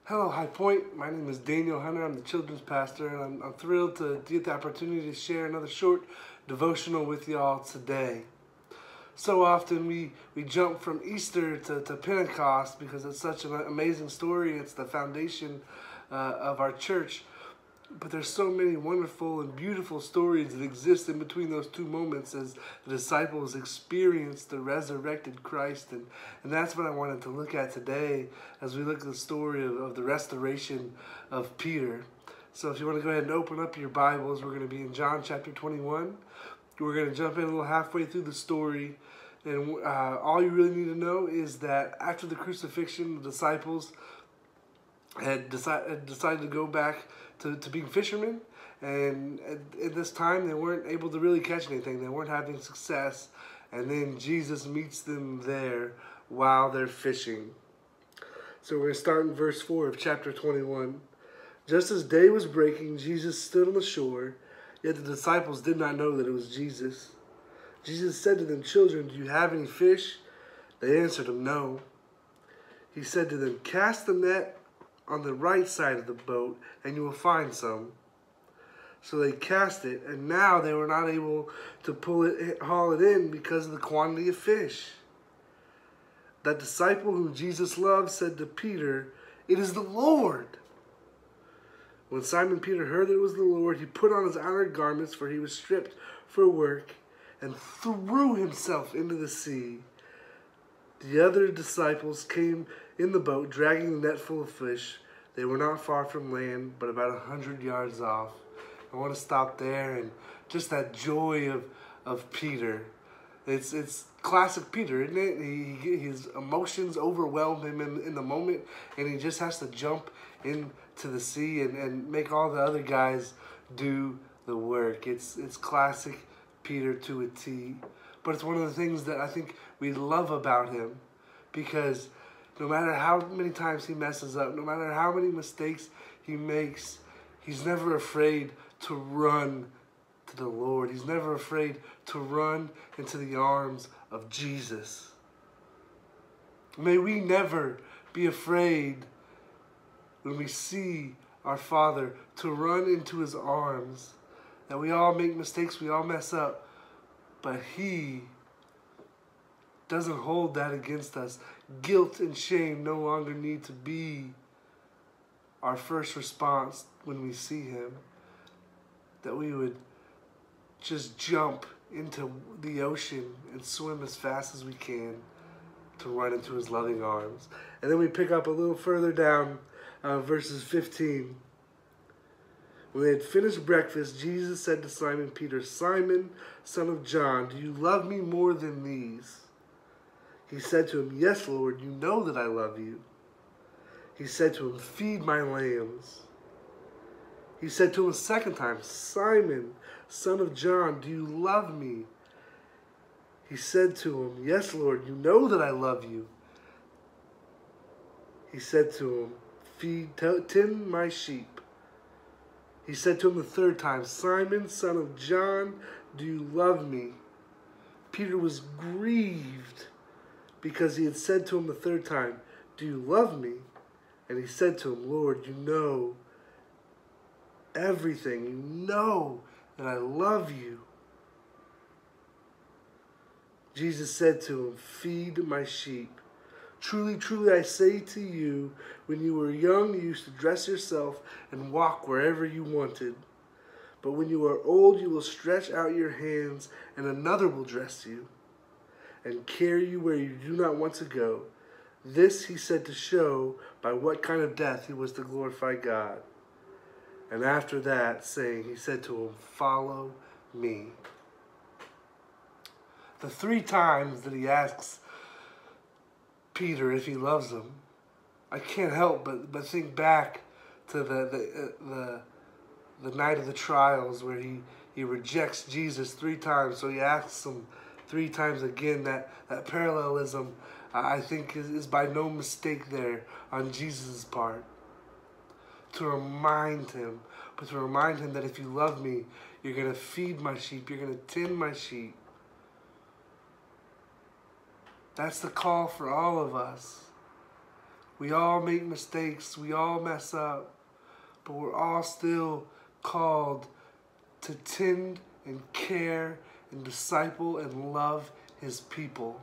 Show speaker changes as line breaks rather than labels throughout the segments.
Hello, High Point. My name is Daniel Hunter. I'm the children's pastor, and I'm thrilled to get the opportunity to share another short devotional with y'all today. So often we jump from Easter to Pentecost because it's such an amazing story. It's the foundation of our church. But there's so many wonderful and beautiful stories that exist in between those two moments as the disciples experienced the resurrected Christ. And that's what I wanted to look at today as we look at the story of the restoration of Peter. So if you want to go ahead and open up your Bibles, we're going to be in John chapter 21. We're going to jump in a little halfway through the story. And all you really need to know is that after the crucifixion, the disciples had decided to go back to being fishermen, and at this time they weren't able to really catch anything. They weren't having success, and then Jesus meets them there while they're fishing. So we're going to start in verse 4 of chapter 21. Just as day was breaking, Jesus stood on the shore, yet the disciples did not know that it was Jesus. Jesus said to them, "Children, do you have any fish?" They answered him, "No." He said to them, "Cast the net on the right side of the boat, and you will find some." So they cast it, and now they were not able to haul it in because of the quantity of fish. That disciple whom Jesus loved said to Peter, "It is the Lord." When Simon Peter heard that it was the Lord, he put on his outer garments, for he was stripped for work, and threw himself into the sea. The other disciples came in the boat, dragging the net full of fish. They were not far from land, but about 100 yards off. I want to stop there, and just that joy of Peter. It's classic Peter, isn't it? His emotions overwhelm him in the moment, and he just has to jump into the sea and make all the other guys do the work. It's classic Peter to a T. But it's one of the things that I think we love about him, because no matter how many times he messes up, no matter how many mistakes he makes, he's never afraid to run to the Lord. He's never afraid to run into the arms of Jesus. May we never be afraid when we see our Father to run into his arms. That we all make mistakes, we all mess up, but he doesn't hold that against us. Guilt and shame no longer need to be our first response when we see him. That we would just jump into the ocean and swim as fast as we can to run into his loving arms. And then we pick up a little further down, verses 15. When they had finished breakfast, Jesus said to Simon Peter, "Simon, son of John, do you love me more than these?" He said to him, "Yes, Lord, you know that I love you." He said to him, "Feed my lambs." He said to him a second time, "Simon, son of John, do you love me?" He said to him, "Yes, Lord, you know that I love you." He said to him, "Tend my sheep." He said to him the third time, "Simon, son of John, do you love me?" Peter was grieved because he had said to him the third time, "Do you love me?" And he said to him, "Lord, you know everything. You know that I love you." Jesus said to him, "Feed my sheep. Truly, truly, I say to you, when you were young, you used to dress yourself and walk wherever you wanted. But when you are old, you will stretch out your hands, and another will dress you and carry you where you do not want to go." This he said to show by what kind of death he was to glorify God. And after that saying, he said to him, "Follow me." The 3 times that he asks Peter if he loves him, I can't help but think back to the night of the trials where he rejects Jesus 3 times. So he asks him 3 times again. That parallelism, I think, is by no mistake there on Jesus' part. To remind him that if you love me, you're going to feed my sheep, you're going to tend my sheep. That's the call for all of us. We all make mistakes. We all mess up. But we're all still called to tend and care and disciple and love His people.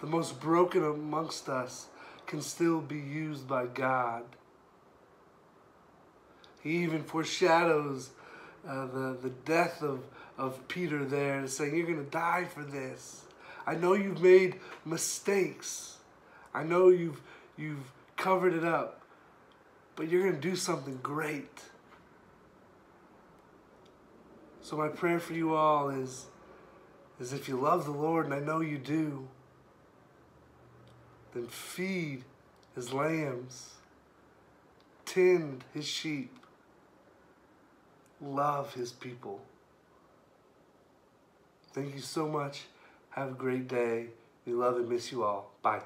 The most broken amongst us can still be used by God. He even foreshadows the death of Peter there, saying, you're going to die for this. I know you've made mistakes. I know you've covered it up, but you're going to do something great. So my prayer for you all is if you love the Lord, and I know you do, then feed His lambs, tend His sheep, love His people. Thank you so much. Have a great day. We love and miss you all. Bye.